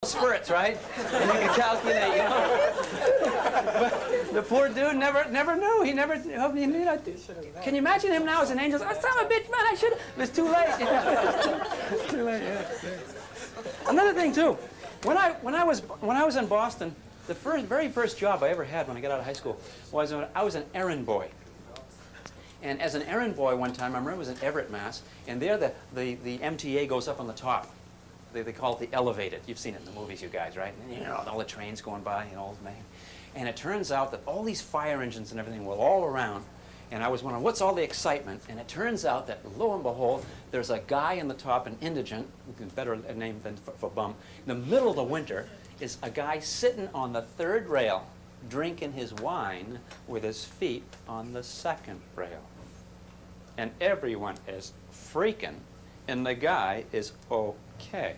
spurts, right? And you can calculate, you know. But the poor dude never knew. He never knew that. Can you imagine him now as an angel? Oh, son of a bitch, man, I should have. It was too late. Too late, yeah. Another thing, too. When I was in Boston, the very first job I ever had when I got out of high school was I was an errand boy. And as an errand boy one time, I remember it was in Everett, Mass., and there the MTA goes up on the top. They call it the elevated. You've seen it in the movies, you guys, right? And, you know, all the trains going by, you know, and it turns out that all these fire engines and everything were all around, and I was wondering, what's all the excitement? And it turns out that, lo and behold, there's a guy in the top, an indigent, better name than for bum. In the middle of the winter is a guy sitting on the third rail, drinking his wine with his feet on the second rail. And everyone is freaking, and the guy is okay.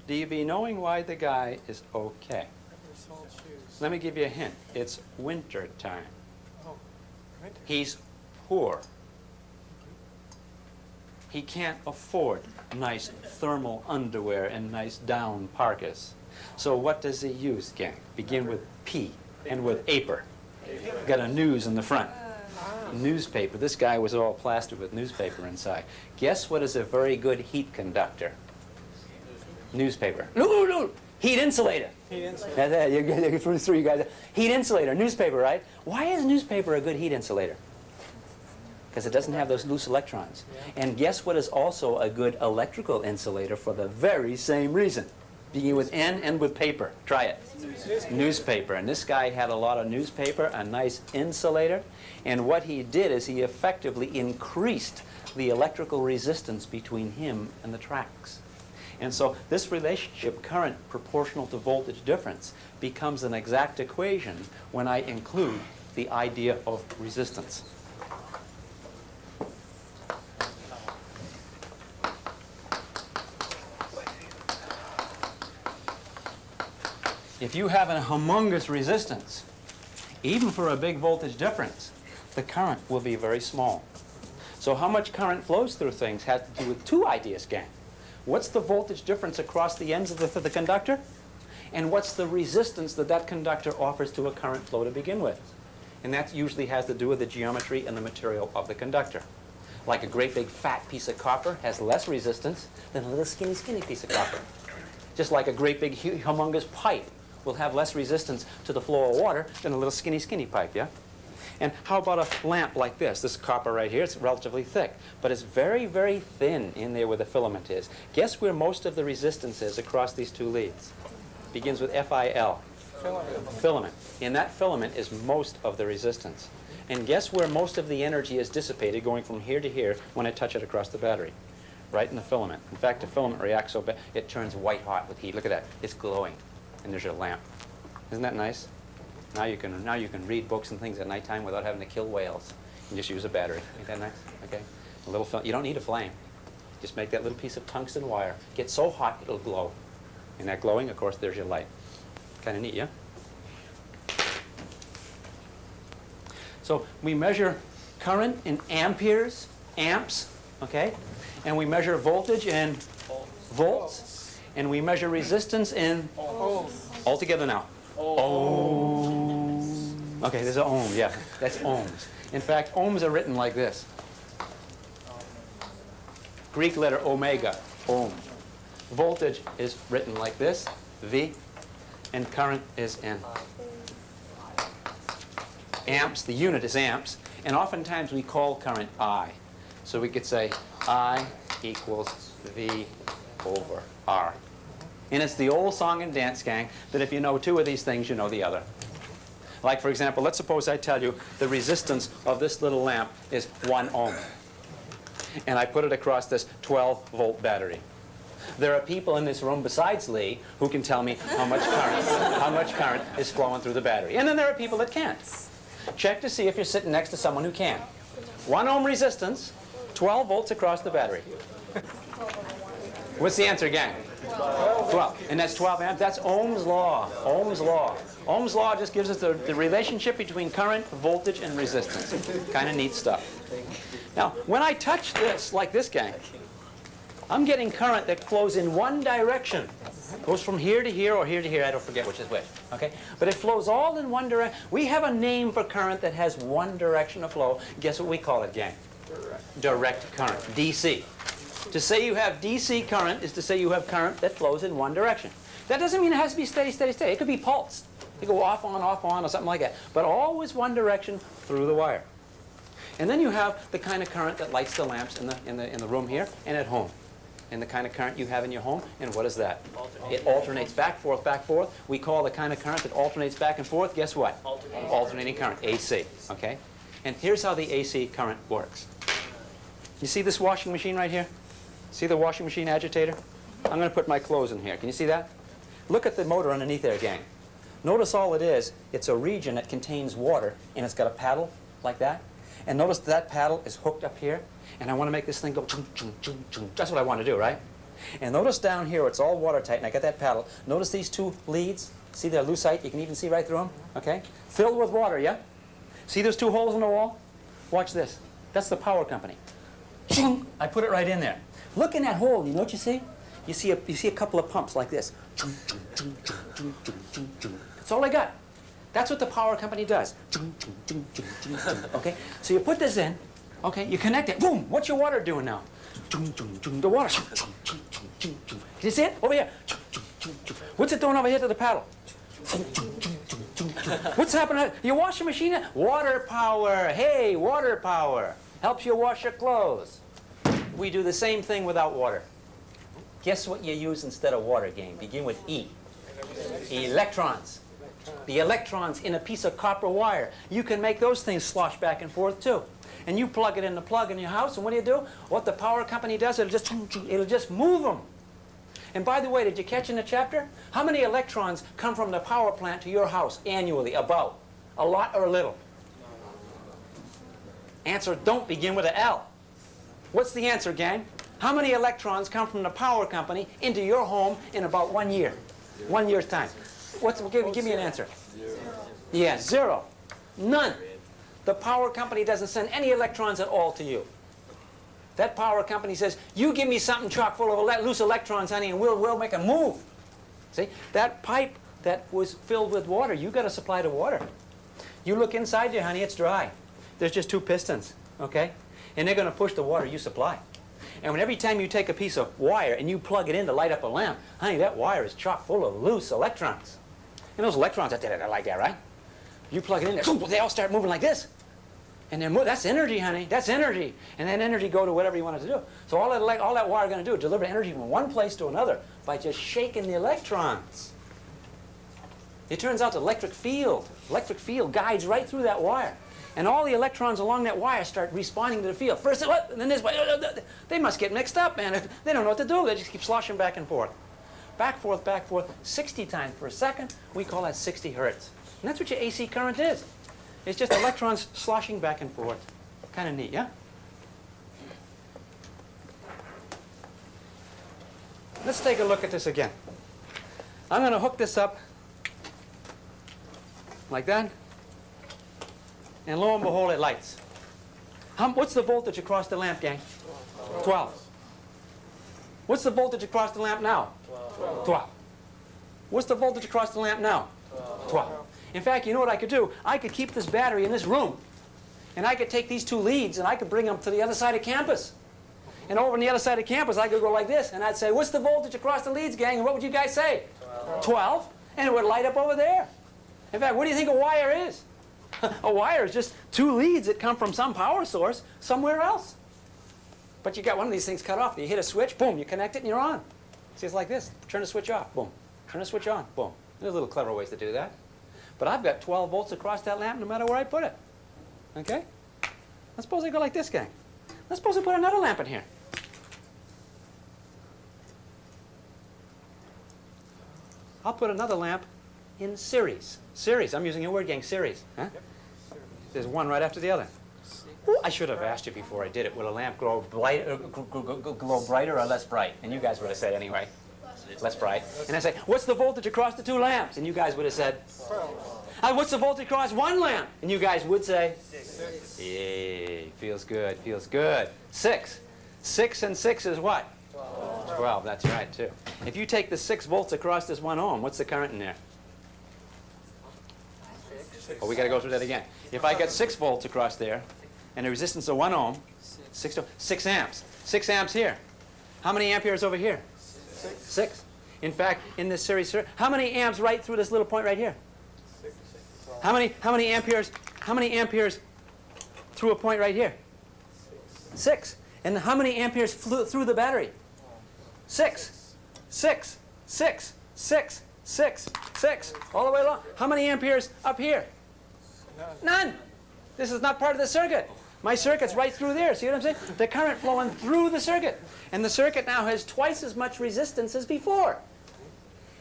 Do you be knowing why the guy is okay? Let me give you a hint. It's winter time. He's poor. He can't afford nice thermal underwear and nice down parkas. So what does he use, gang? Begin with P and with aper. Got a news in the front. Newspaper. This guy was all plastered with newspaper inside. Guess what is a very good heat conductor? Newspaper. No. Heat insulator. Heat insulator. You through you guys. Heat insulator. Newspaper, right? Why is newspaper a good heat insulator? Because it doesn't have those loose electrons. And guess what is also a good electrical insulator for the very same reason? Beginning with N and with paper. Try it. Newspaper. And this guy had a lot of newspaper, a nice insulator. And what he did is he effectively increased the electrical resistance between him and the tracks. And so this relationship, current proportional to voltage difference, becomes an exact equation when I include the idea of resistance. If you have a humongous resistance, even for a big voltage difference, the current will be very small. So how much current flows through things has to do with two ideas, gang. What's the voltage difference across the ends of the conductor? And what's the resistance that conductor offers to a current flow to begin with? And that usually has to do with the geometry and the material of the conductor. Like a great big fat piece of copper has less resistance than a little skinny piece of copper. Just like a great big humongous pipe will have less resistance to the flow of water than a little skinny pipe, yeah? And how about a lamp like this? This copper right here, it's relatively thick, but it's very, very thin in there where the filament is. Guess where most of the resistance is across these two leads? Begins with F-I-L. Filament. In that filament is most of the resistance. And guess where most of the energy is dissipated going from here to here when I touch it across the battery? Right in the filament. In fact, the filament reacts so bad, it turns white hot with heat. Look at that. It's glowing. And there's your lamp. Isn't that nice? Now you can read books and things at nighttime without having to kill whales. You just use a battery. Ain't that nice? Okay. A little film. You don't need a flame. Just make that little piece of tungsten wire. Get so hot it'll glow. And that glowing, of course, there's your light. Kind of neat, yeah? So we measure current in amperes, amps, okay? And we measure voltage in volts. And we measure resistance in ohms. All together now. Ohms. Okay, there's an ohm, yeah. That's ohms. In fact, ohms are written like this. Greek letter omega, ohm. Voltage is written like this, V, and current is N. Amps, the unit is amps, and oftentimes we call current I. So we could say I equals V over R. And it's the old song and dance, gang, that if you know two of these things, you know the other. Like, for example, let's suppose I tell you the resistance of this little lamp is 1 ohm. And I put it across this 12-volt battery. There are people in this room besides Lee who can tell me how much current is flowing through the battery. And then there are people that can't. Check to see if you're sitting next to someone who can. 1 ohm resistance, 12 volts across the battery. What's the answer, gang? 12. And that's 12 amps. That's Ohm's law. Ohm's law. Ohm's law just gives us the relationship between current, voltage, and resistance. Kind of neat stuff. Now, when I touch this, like this, gang, I'm getting current that flows in one direction. Goes from here to here or here to here. I don't forget which is which. Okay? But it flows all in one direction. We have a name for current that has one direction of flow. Guess what we call it, gang? Direct current. DC. To say you have DC current is to say you have current that flows in one direction. That doesn't mean it has to be steady, steady, steady. It could be pulsed. It could go off, on, or something like that. But always one direction through the wire. And then you have the kind of current that lights the lamps in the room here and at home. And the kind of current you have in your home, and what is that? It alternates back, forth, back, forth. We call the kind of current that alternates back and forth, guess what? Alternating current, AC, okay? And here's how the AC current works. You see this washing machine right here? See the washing machine agitator? I'm going to put my clothes in here. Can you see that? Look at the motor underneath there, gang. Notice all it is, it's a region that contains water, and it's got a paddle like that. And notice that paddle is hooked up here, and I want to make this thing go chung, chung, chung, chung. That's what I want to do, right? And notice down here, it's all watertight, and I got that paddle. Notice these two leads? See they're lucite? You can even see right through them, okay? Filled with water, yeah? See those two holes in the wall? Watch this. That's the power company. Chung! I put it right in there. Look in that hole, you know what you see? You see a couple of pumps like this. Chung, chung, chung, chung, chung, chung, chung, chung. That's all I got. That's what the power company does. Okay? So you put this in, okay? You connect it. Boom! What's your water doing now? The water. Can you see it? Over here. What's it doing over here to the paddle? What's happening? Your washing machine? Water power. Hey, water power. Helps you wash your clothes. We do the same thing without water. Guess what you use instead of water, gang? Begin with E. Electrons. The electrons in a piece of copper wire. You can make those things slosh back and forth too. And you plug it in the plug in your house, and what do? What the power company does, it'll just move them. And by the way, did you catch in the chapter? How many electrons come from the power plant to your house annually, about? A lot or a little? Answer don't begin with an L. What's the answer, gang? How many electrons come from the power company into your home in about 1 year? 1 year's time. Give me an answer. Zero. Yeah, zero. None. The power company doesn't send any electrons at all to you. That power company says, you give me something chock full of loose electrons, honey, and we'll make a move. See? That pipe that was filled with water, you got to supply the water. You look inside there, honey, it's dry. There's just two pistons, okay? And they're going to push the water you supply. And when every time you take a piece of wire and you plug it in to light up a lamp, honey, that wire is chock full of loose electrons. And those electrons are like that, right? You plug it in there, they all start moving like this. And then that's energy, honey. That's energy. And then energy go to whatever you want it to do. So all that wire is going to do is deliver energy from one place to another by just shaking the electrons. It turns out the electric field guides right through that wire. And all the electrons along that wire start responding to the field. First, what? And then this way. They must get mixed up, man. They don't know what to do. They just keep sloshing back and forth. Back, forth, 60 times per second. We call that 60 hertz. And that's what your AC current is. It's just electrons sloshing back and forth. Kind of neat, yeah? Let's take a look at this again. I'm going to hook this up like that. And lo and behold, it lights. What's the voltage across the lamp, gang? 12. What's the voltage across the lamp now? 12. What's the voltage across the lamp now? 12. In fact, you know what I could do? I could keep this battery in this room. And I could take these two leads and I could bring them to the other side of campus. And over on the other side of campus, I could go like this. And I'd say, what's the voltage across the leads, gang? And what would you guys say? 12. And it would light up over there. In fact, what do you think a wire is? A wire is just two leads that come from some power source somewhere else. But you got one of these things cut off. You hit a switch, boom, you connect it and you're on. See, it's like this. Turn the switch off, boom. Turn the switch on, boom. There's little clever ways to do that. But I've got 12 volts across that lamp no matter where I put it. Okay? Let's suppose I go like this, gang. Let's suppose I put another lamp in here. I'll put another lamp in series. Series. I'm using your word, gang. Series. Huh? Yep. There's one right after the other. Ooh, I should have asked you before I did it. Will a lamp glow brighter or less bright? And you guys would have said anyway. Less bright. And I say, what's the voltage across the two lamps? And you guys would have said, what's the voltage across one lamp? And you guys would say, 6. Yay, feels good, feels good. 6. 6 and 6 is what? 12. 12, that's right, too. If you take the 6 volts across this 1 ohm, what's the current in there? Oh, we got to go through that again. If I get 6 volts across there, and a resistance of 1 ohm, 6 amps. 6 amps here. How many amperes over here? 6. In fact, in this series, how many amps right through this little point right here? How many amperes through a point right here? 6. And how many amperes flew through the battery? 6. 6. 6. 6. 6. 6. All the way along. How many amperes up here? None. This is not part of the circuit. My circuit's right through there. See what I'm saying? The current flowing through the circuit. And the circuit now has twice as much resistance as before.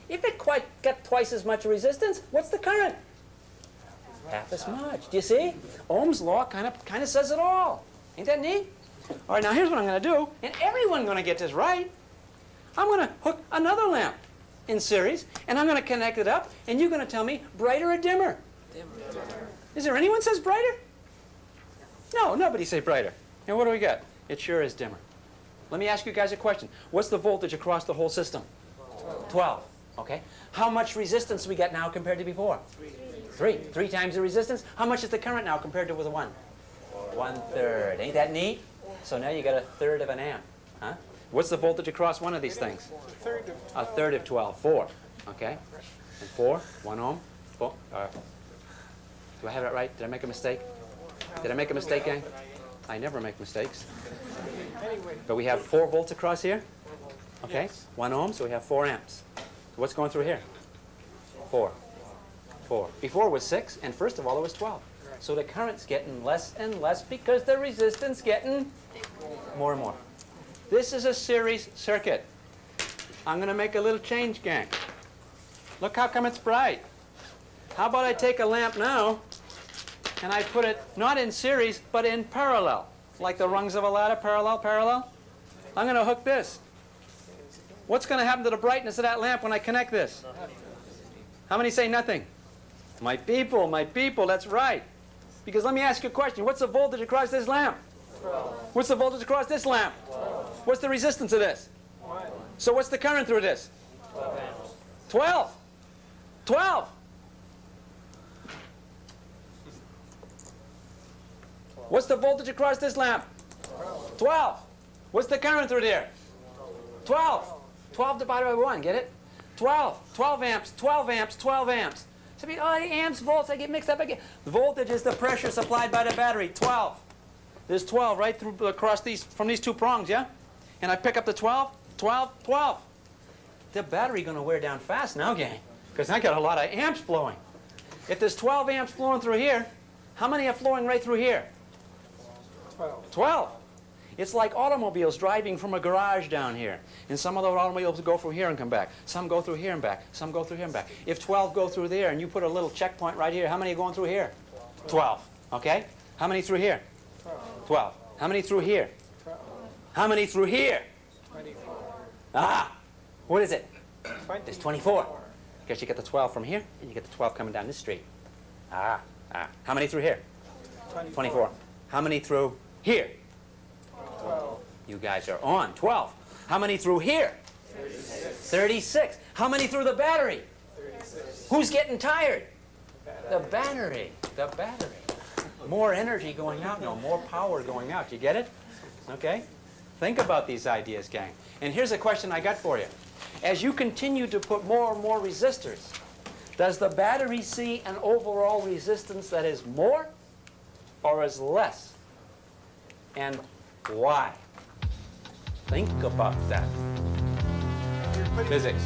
If it got twice as much resistance, what's the current? Half as much. Do you see? Ohm's law kind of says it all. Ain't that neat? All right, now here's what I'm going to do, and everyone's going to get this right. I'm going to hook another lamp in series, and I'm going to connect it up, and you're going to tell me brighter or dimmer. Dimmer. Is there anyone says brighter? No, nobody say brighter. And what do we got? It sure is dimmer. Let me ask you guys a question. What's the voltage across the whole system? 12. Okay. How much resistance do we get now compared to before? 3. 3 times the resistance. How much is the current now compared to with a 1? 1/3. Ain't that neat? So now you got 1/3 of an amp. Huh? What's the voltage across one of these things? 1/3 of 12. 4. Okay. And 4. 1 ohm. 4. Do I have it right? Did I make a mistake? Did I make a mistake, gang? I never make mistakes. But we have 4 volts across here. Okay. 1 ohm, so we have 4 amps. What's going through here? 4. 4. Before it was 6, and first of all it was 12. So the current's getting less and less because the resistance getting more and more. This is a series circuit. I'm going to make a little change, gang. Look how come it's bright. How about I take a lamp now and I put it not in series but in parallel, like the rungs of a ladder, parallel, parallel. I'm going to hook this. What's going to happen to the brightness of that lamp when I connect this? How many say nothing? My people, that's right. Because let me ask you a question. What's the voltage across this lamp? 12. What's the voltage across this lamp? 12. What's the resistance of this? 1. So what's the current through this? 12 amps. 12. 12. What's the voltage across this lamp? 12. What's the current through there? 12. 12 divided by 1, get it? 12. 12 amps, 12 amps, 12 amps. So, the amps, volts, I get mixed up again. The voltage is the pressure supplied by the battery, 12. There's 12 right through across these, from these 2 prongs, yeah? And I pick up the 12, 12, 12. The battery going to wear down fast now, gang, because I got a lot of amps flowing. If there's 12 amps flowing through here, how many are flowing right through here? 12. 12. It's like automobiles driving from a garage down here. And some of those automobiles go through here and come back. Some go through here and back. Some go through here and back. If 12 go through there and you put a little checkpoint right here, how many are going through here? 12. Okay? How many through here? 12. How many through here? 12. How many through here? 24. Ah! What is it? 24. It's 24. Because you get the 12 from here, and you get the 12 coming down this street. Ah. How many through here? 24. How many through here? 12. You guys are on. 12. How many through here? 36. 36. How many through the battery? 36. Who's getting tired? The battery. The battery. More energy going out now, more power going out. You get it? Okay? Think about these ideas, gang. And here's a question I got for you. As you continue to put more and more resistors, does the battery see an overall resistance that is more or is less? And why? Think about that. Physics.